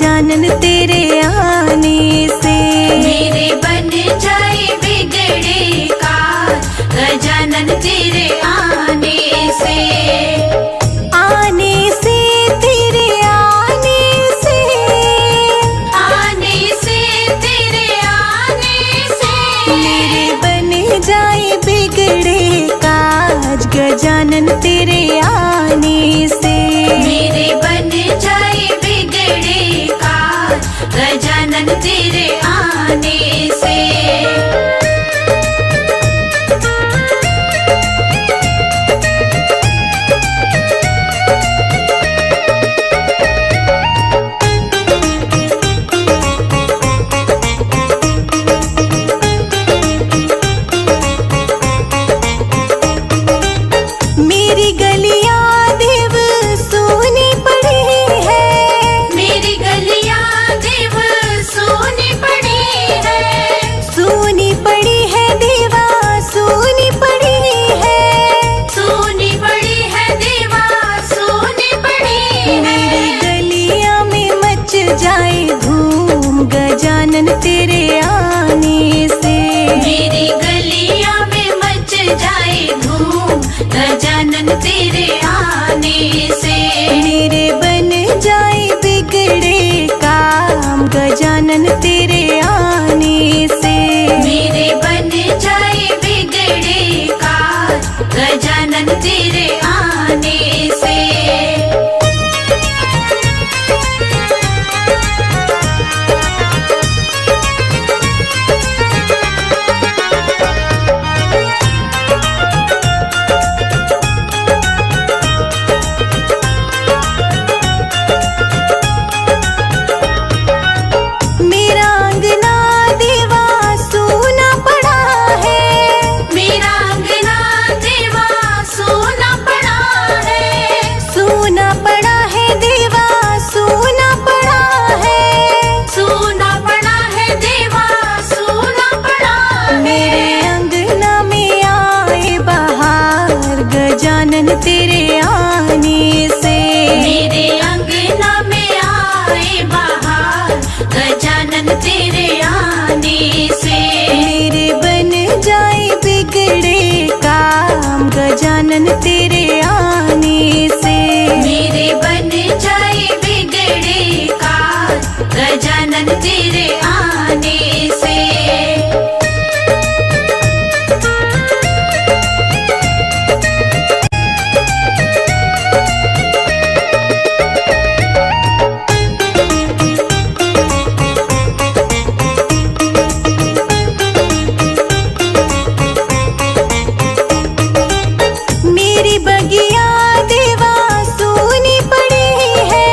गजानन तेरे आने से। मेरे बन जाए बिगड़े काज गजानन तेरे आने से। आने से तेरे आने से, आने से तेरे आने से। मेरे बन जाए बिगड़े काज गजानन तेरे आने से। मेरे बन जाए बिगड़े काज गजानन तेरे आने से। मेरी गलियां देव सोनी पड़ी है, मेरी गलियां देव सोनी पड़ी है। सोनी पड़ी है देवा सोनी पड़ी है। सोनी पड़ी है देवा सोनी पड़ी है। मेरी गलियां में मच जाए धूम गजानन तेरे आने से। मेरी गलियां में मच जाए धूम गजानन तेरे आने से। मेरे बन जाए बिगड़े काम गजानन तेरे आने से। मेरे बन जाए बिगड़े काज गजानन तेरे आने से। मेरा अंगना देवा सोना पड़ा है, मेरा अंगना देवा सोना पड़ा है। सोना पड़ा है देवा सोना पड़ा है। सोना पड़ा है देवा सोना पड़ा है। मेरे अंगना में आए बहार गजानन तेरे आने से। मेरे अंगना में आए बहार गजानन तेरे आने से। मेरे बन जाए बिगड़े काम गजानन तेरे आने से। मेरे बन जाए बिगड़े काज गजानन तेरे आने से। मेरी बगिया देवा सोनी पड़ी है,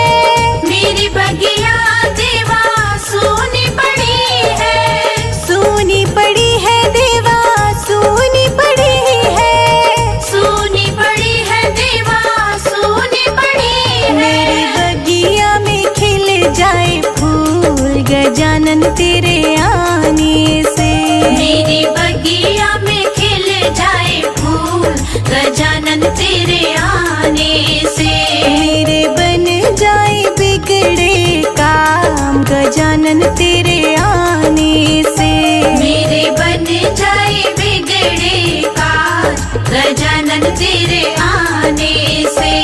मेरी बगिया देवा सोनी पड़ी है। सोनी पड़ी है देवा सोनी पड़ी है। सोनी पड़ी है देवा सोनी पड़ी है। मेरी बगिया में खिल जाए फूल गजानन तेरे आने से। मेरी बगिया में खिल जाए फूल गजानन तेरे आने से। मेरे बन जाए बिगड़े काम गजानन तेरे आने से। मेरे बन जाए बिगड़े काज गजानन तेरे आने से।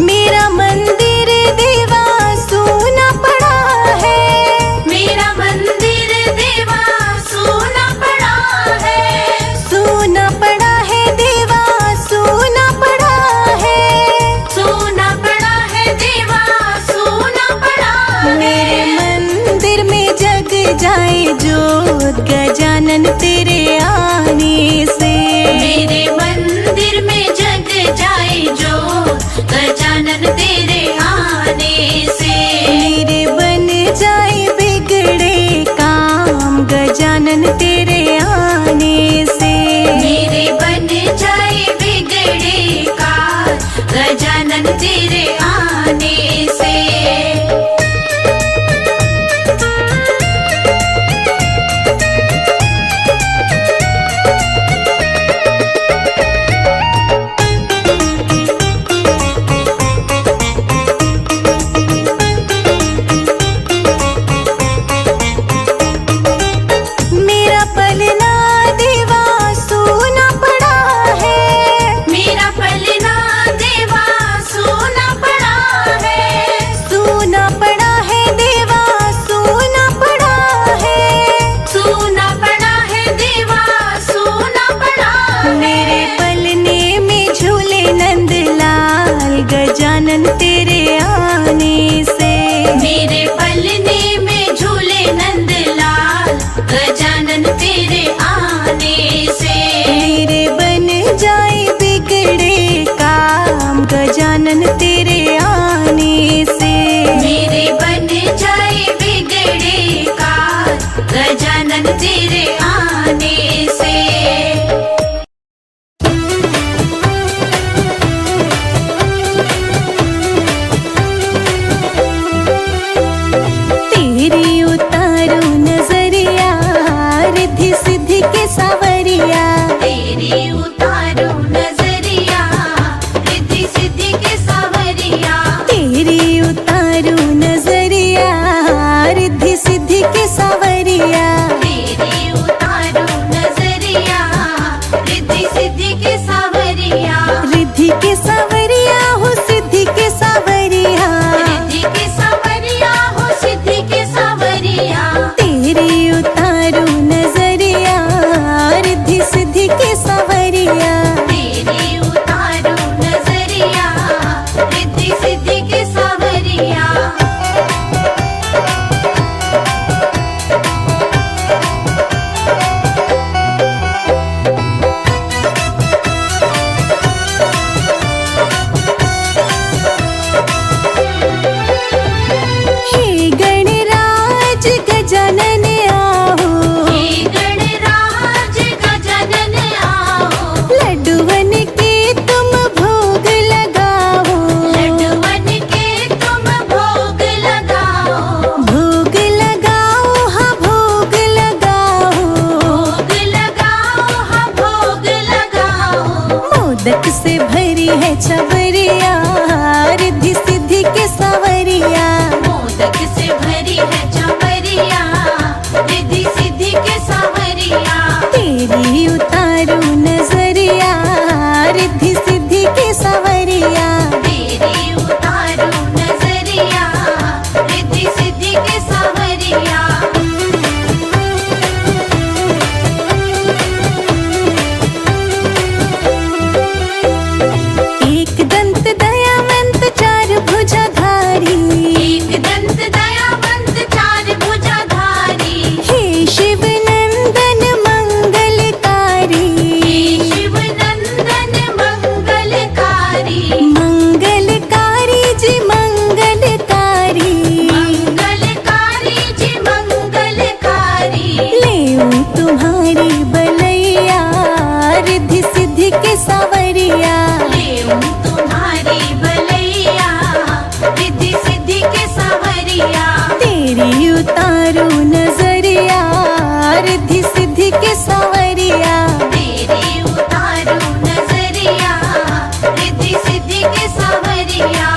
मेरा मंदिर देवा सोना पड़ा है, मेरा मंदिर देवा सोना पड़ा है। सोना पड़ा है देवा सोना पड़ा है। सोना पड़ा है देवा सोना पड़ा है। मेरे मंदिर में जग जाए जोत गजानन तेरे आने से। मेरे मंदिर में जग जाए जो गजानन तेरे आने से। मेरे बन जाए बिगड़े काम गजानन तेरे आने से। मेरे बन जाए बिगड़े काज गजानन तेरे आने से। तेरी उतारो नजरिया रिद्धि सिद्धि के सावरिया। तेरी उतारो नजरिया रिद्धि सिद्धि के सावरिया। तेरी उतारो नजरिया रिद्धि सिद्धि के सावरिया। तेरी उतारो नजरिया रिद्धि सिद्धि के सावरिया। रिद्धि के सावरिया हो सिद्धि के सावरिया। रिद्धि के सावरिया हो सिद्धि के सावरिया। तेरी उतारो नजरिया रिद्धि सिद्धि के सावरिया। तेरी उतारो नजरिया रिद्धि सिद्धि के सावरिया। हे गणराज गजानन आओ। हे गणराज गजानन आओ। लड्डुवन के तुम भोग लगाओ। लड्डुवन के तुम भोग लगाओ। भोग लगाओ हाँ भोग लगाओ। भोग लगाओ हाँ भोग लगाओ। मोदक से भरी है छबरिया रिद्धि सिद्धि के सावरिया। मोदक से भरी है चमरिया रिद्धि सिद्धि के सावरिया। तेरी उतारो नजरिया रिद्धि सिद्धि के सावरिया। तेरी उतारो नजरिया रिद्धि सिद्धि के सावरिया। एक दंत दयावंत चार भुजाधारी। एक दंत दयावंत चार भुजाधारी। हे शिव नंदन मंगलकारी। हे शिव नंदन मंगलकारी। मंगलकारी जी मंगलकारी। मंगलकारी जी मंगलकारी। लेऊं तुम्हारी बलैया रिद्धि सिद्धि के सावरिया। लेऊं तुम्हारी बलैया रिद्धि सिद्धि के सावरिया। तेरी उतारो नजरिया रिद्धि सिद्धि के सावरिया। तेरी उतारो नजरिया रिद्धि सिद्धि के सावरिया।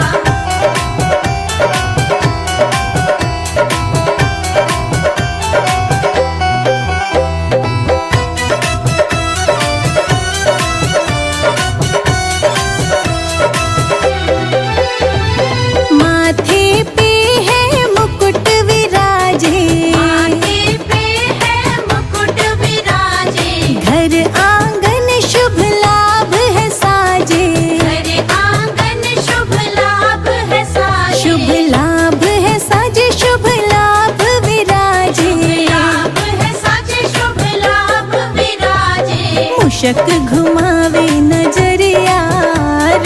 माथे पे है मुकुट विराजे। माथे पे है मुकुट विराजे। घर आंगन शुभ लाभ है साजे। घर आंगन शुभ लाभ है साजे। शुभ लाभ है साजे शुभ लाभ विराजे। लाभ है साजे शुभ लाभ विराजे। मूषक घुमावे नजरिया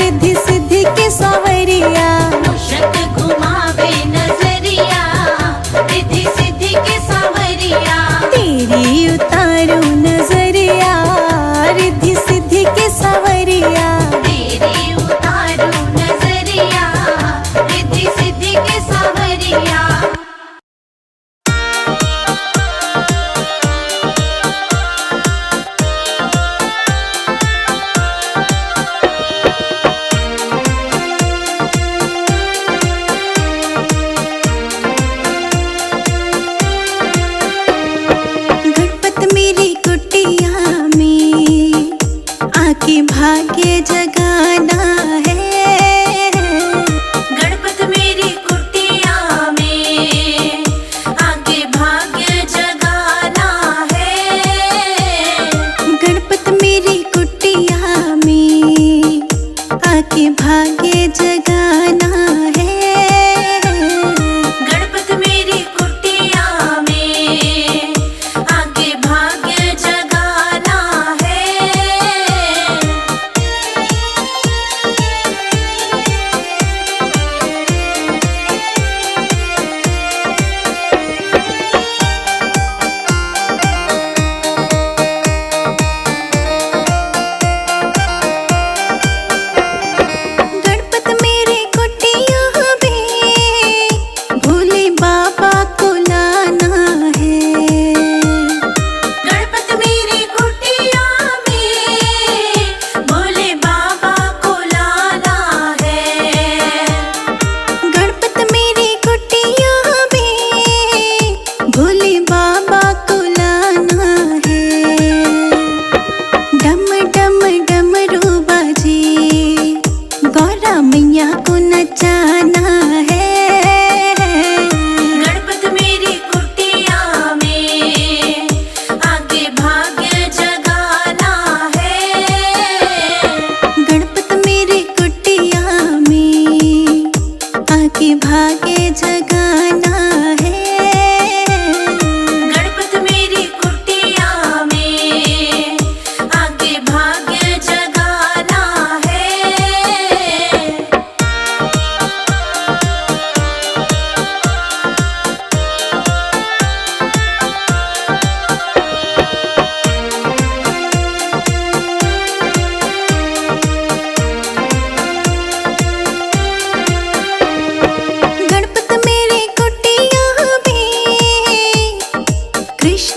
रिद्धि सिद्धि के सावरिया। मूषक घुमावे नजरिया रिद्धि सिद्धि के सावरिया। तेरी उतारो नजरिया रिद्धि सिद्धि के सावरिया। तेरी उतारो नजरिया रिद्धि सिद्धि के सावरिया।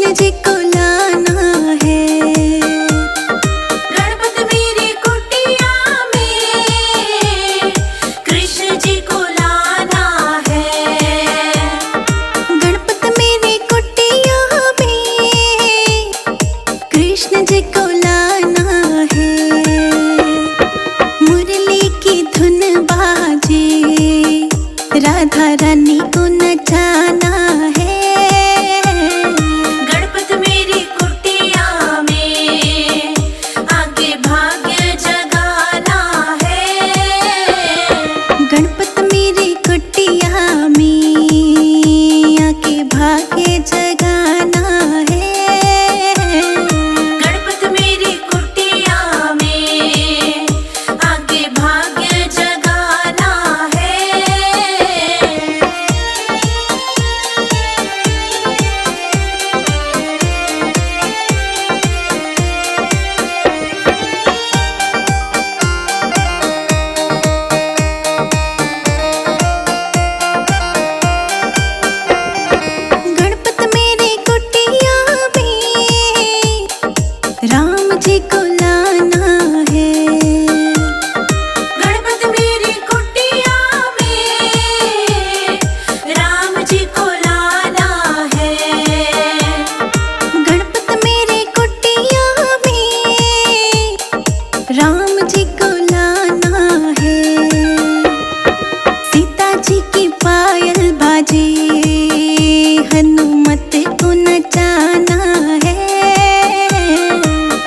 कृष्ण जी को लाना है। गणपत मेरी कुटिया में कृष्ण जी को लाना है। गणपत मेरी कुटिया में कृष्ण जी को लाना है। मुरली की धुन बाजे राधा रानी को नचाना है। गणपत मेरी कुटिया में आगे भाग्य जगाना है। गणपत मेरी कुटिया में आके भाग्य जगाना है। गणपत मेरी कुटिया में आगे भाग्य जगाना है। गणपत मेरी कुटिया में राम जी को लाना है। गणपत मेरी कुटिया में राम जी को लाना है। गणपत मेरी कुटिया में राम जी को लाना है। सीता जी की पायल बाजे हनुमत को नचाना है।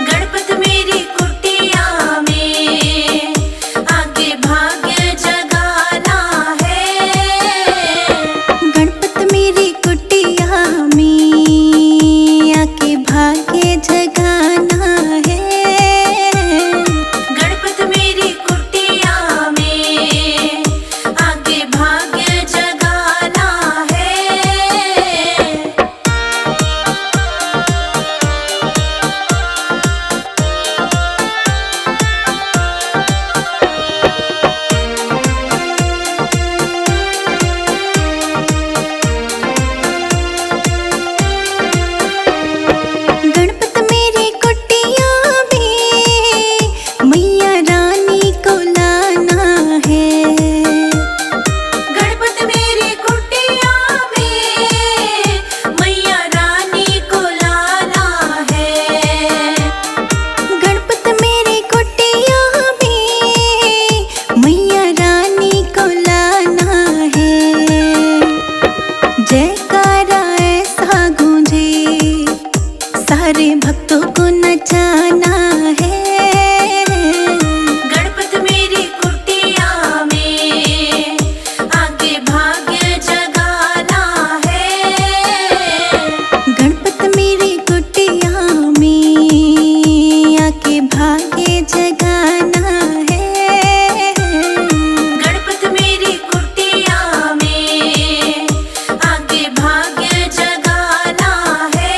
गणपत मेरी कुटिया में आगे भाग्य जगाना है। गणपत मेरी कुटिया में आके भाग्य जगाना है। गणपत मेरी कुटिया में आगे भाग्य जगाना है। गणपत मेरी कुटिया में मैया रानी को लाना है। गणपत मेरी कुटिया में मैया रानी को लाना है। गणपत मेरी कुटिया में मैया रानी को लाना है। जयकारा ऐसा गूंजे सारे भक्तों को नचाना है। गणपत मेरी कुटिया में आगे भाग्य जगाना है। गणपत मेरी कुटिया में आके भाग्य जगाना है। गणपत मेरी कुटिया में आगे भाग्य जगाना है।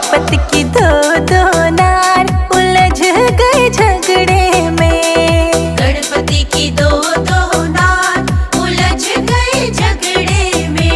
गणपति की दो दो नार उलझ गए झगड़े में। गणपति की दो दो नार उलझ गए झगड़े में।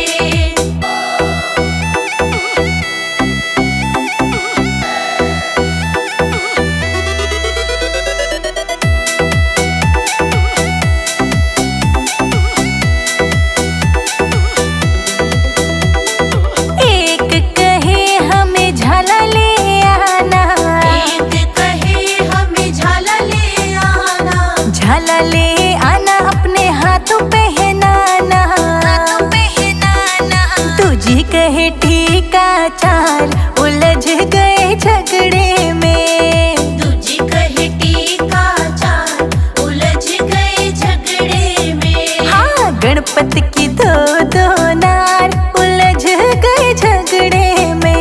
एक कहे हमें झाला ले आना, एक कहे हमें झाला ले आना, झाला ले आना अपने हाथों पहनाना, हाथों पहनाना। तुझी कहे ठीका चाल उलझ गए झगड़े में। दूजी कहे टीका चाल उलझ गए झगड़े में। हाँ गणपति की दो दो नार उलझ गए झगड़े में।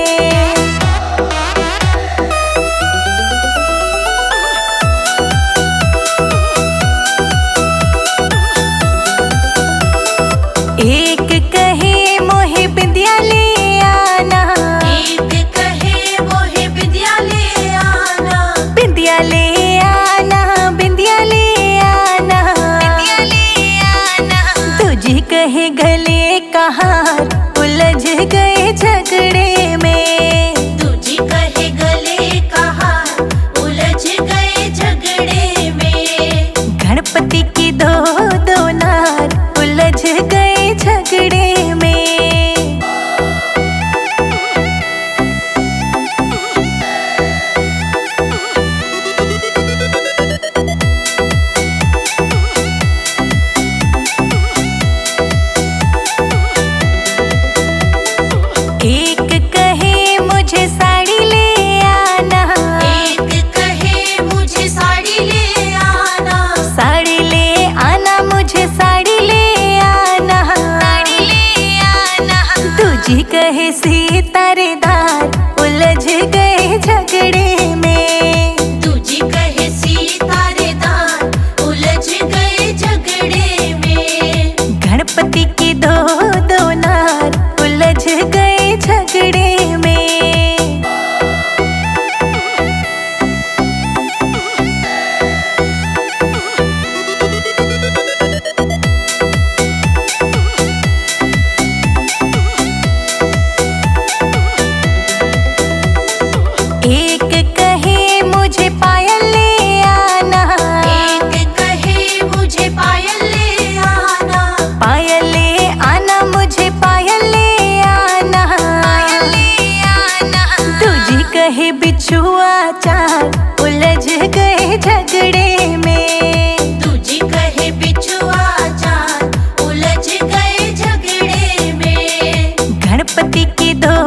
एक कहे मोहे बिंदिया ले आना, एक कहे मोहे विद्या ले आना, बिंदिया ले आना, बिंदिया ले आना, बिंदिया ले आना। तुझी कहे गले का हार उलझ गए झगड़े में। दूजी कहे गले का हार उलझ गए झगड़े में। गणपति की दो दो नार उलझ गए झगड़े में। एक कहे मुझे साड़ी ले आना, एक कहे मुझे साड़ी ले आना, साड़ी ले आना, मुझे साड़ी ले आना, साड़ी ले आना। तुझी कहे सितारेदार उलझ गए झगड़े में। दूजी कहे सितारेदार उलझ गए झगड़े में। गणपति की दो दो नार उलझ गए झगड़े में। एक कहे मुझे पायल ले आना, एक कहे मुझे पायल ले आना, पायल ले आना, मुझे पायल ले आना, पायल ले आना। तुझी कहे बिछुआ चाल उलझ गए झगड़े में। दूजी कहे बिछुआ चाल उलझ गए झगड़े में। गणपति की दो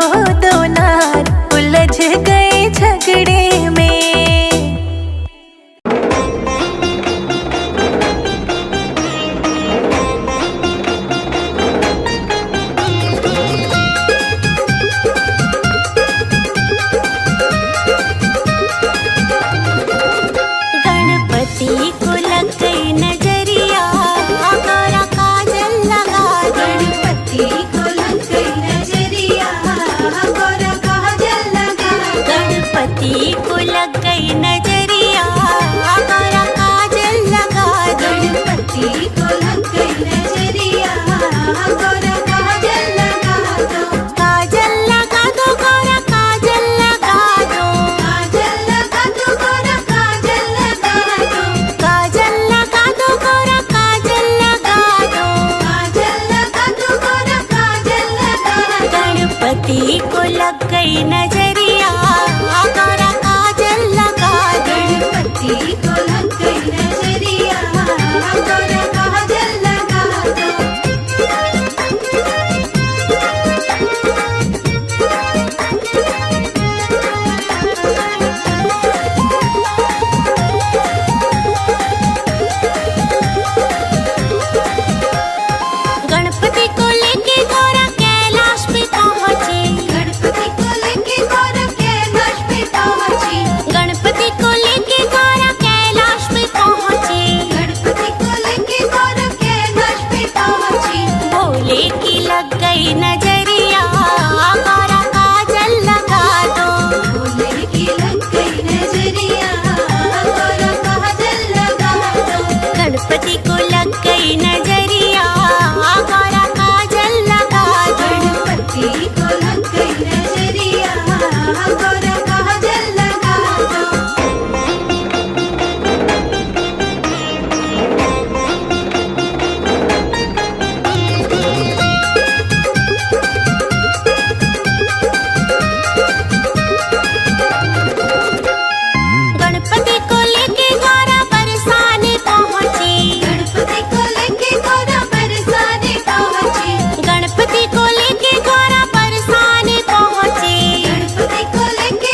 दो नार उलझ गए झगड़े में। कहाँ गौरा काजल लगा दो। गणपति को लेके गौरा बरसाने पहुंची। गणपति को लेके गौरा बरसाने पहुंची। गणपति को लेके गौरा बरसाने पहुंची। गणपति को लेके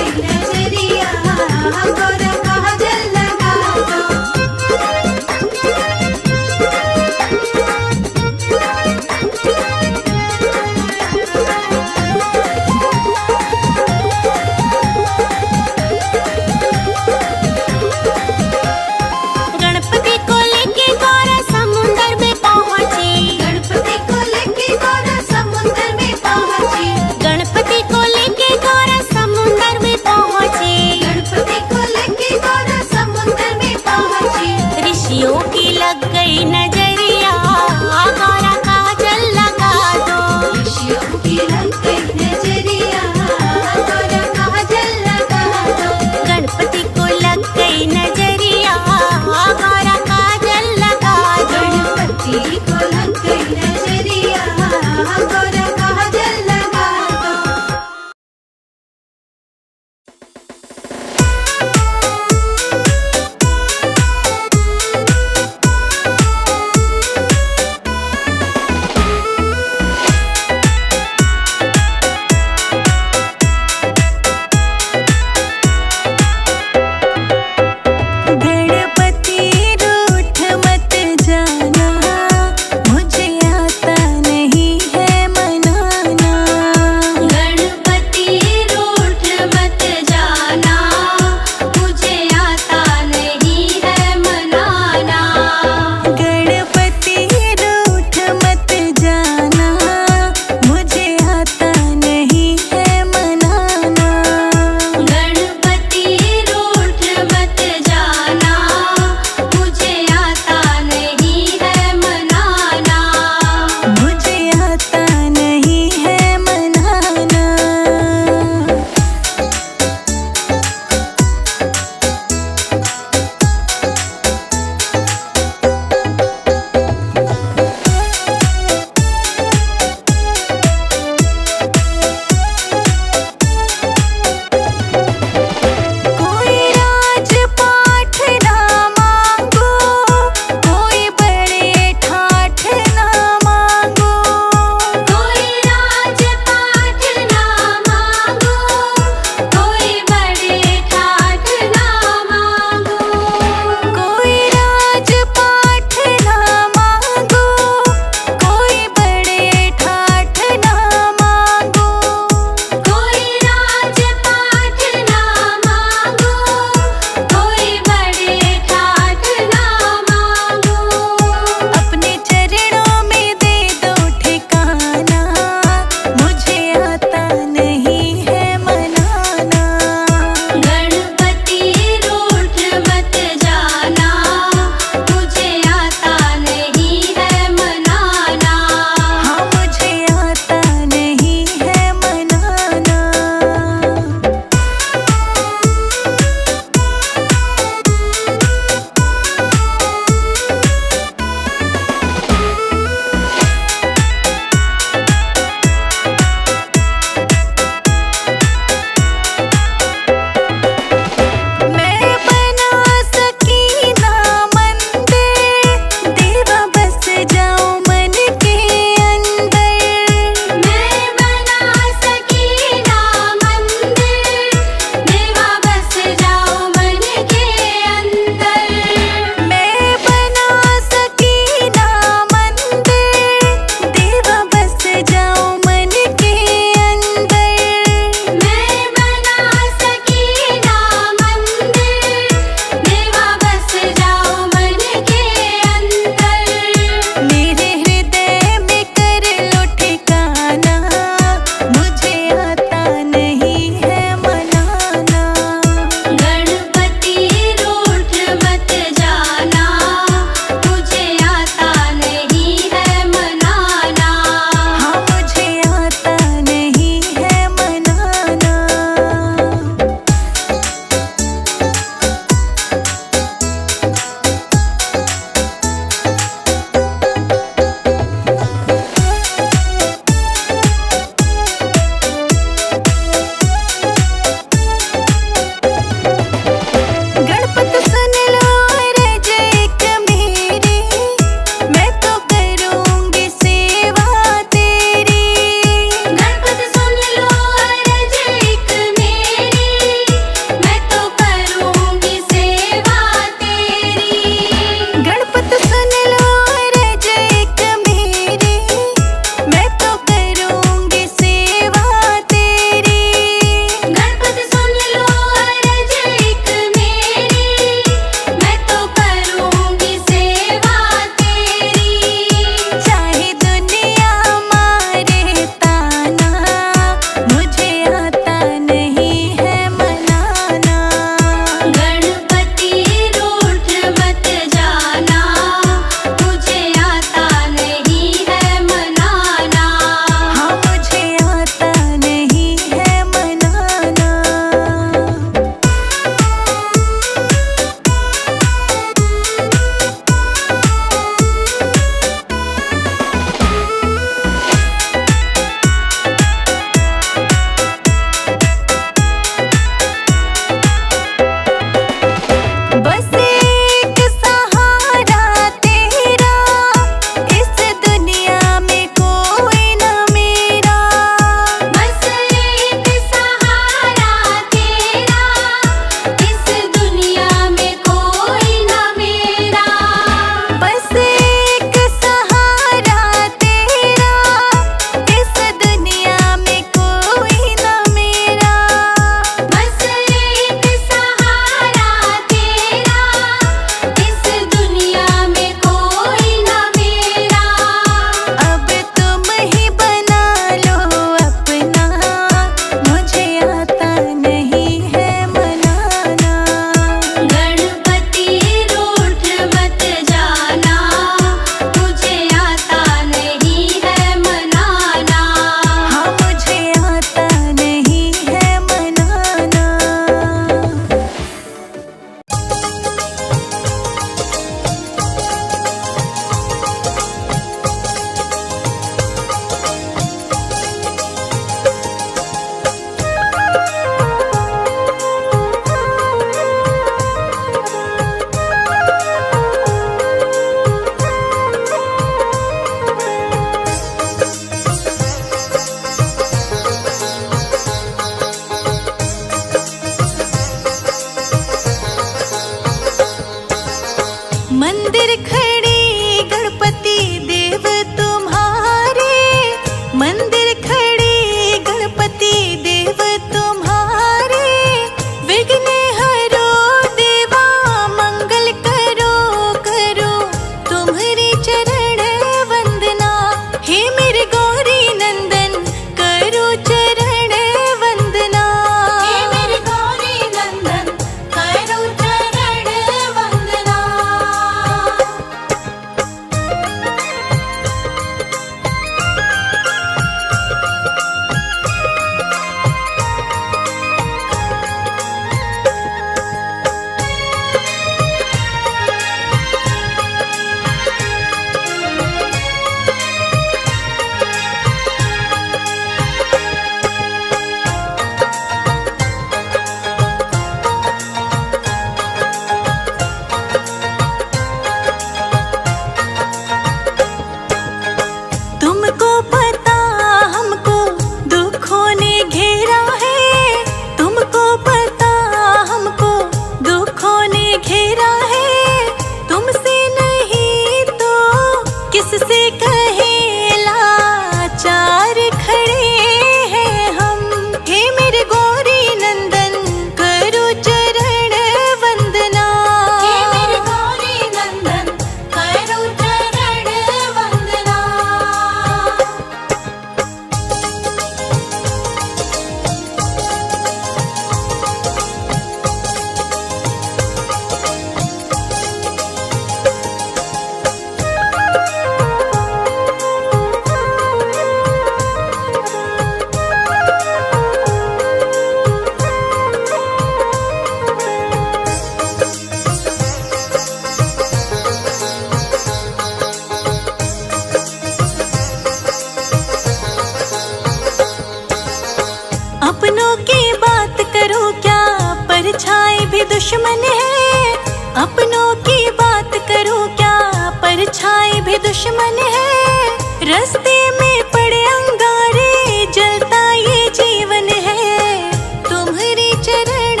दुश्मन है, अपनों की बात करूं क्या, परछाई भी दुश्मन है। रास्ते में पड़े अंगारे, जलता ये जीवन है। तुम्हारी चरण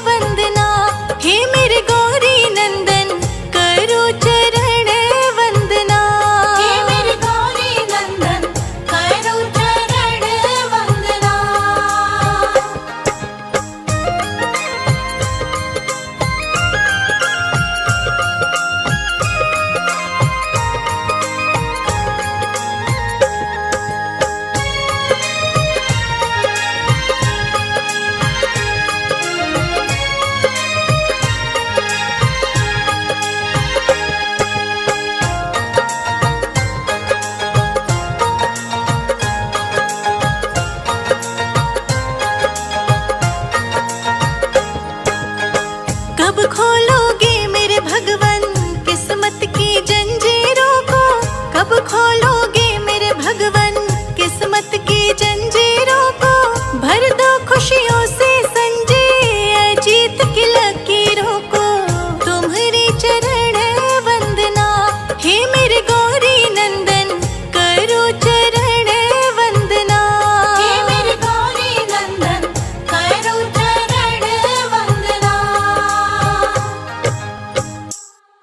वंदना, हे मेरे गौरी नंदन, करो चरण वंदना। हे मेरे गौरी नंदन, करो चरण वंदना। कब खोलोगे मेरे भगवन किस्मत की जंजीरों को, कब खोलोगे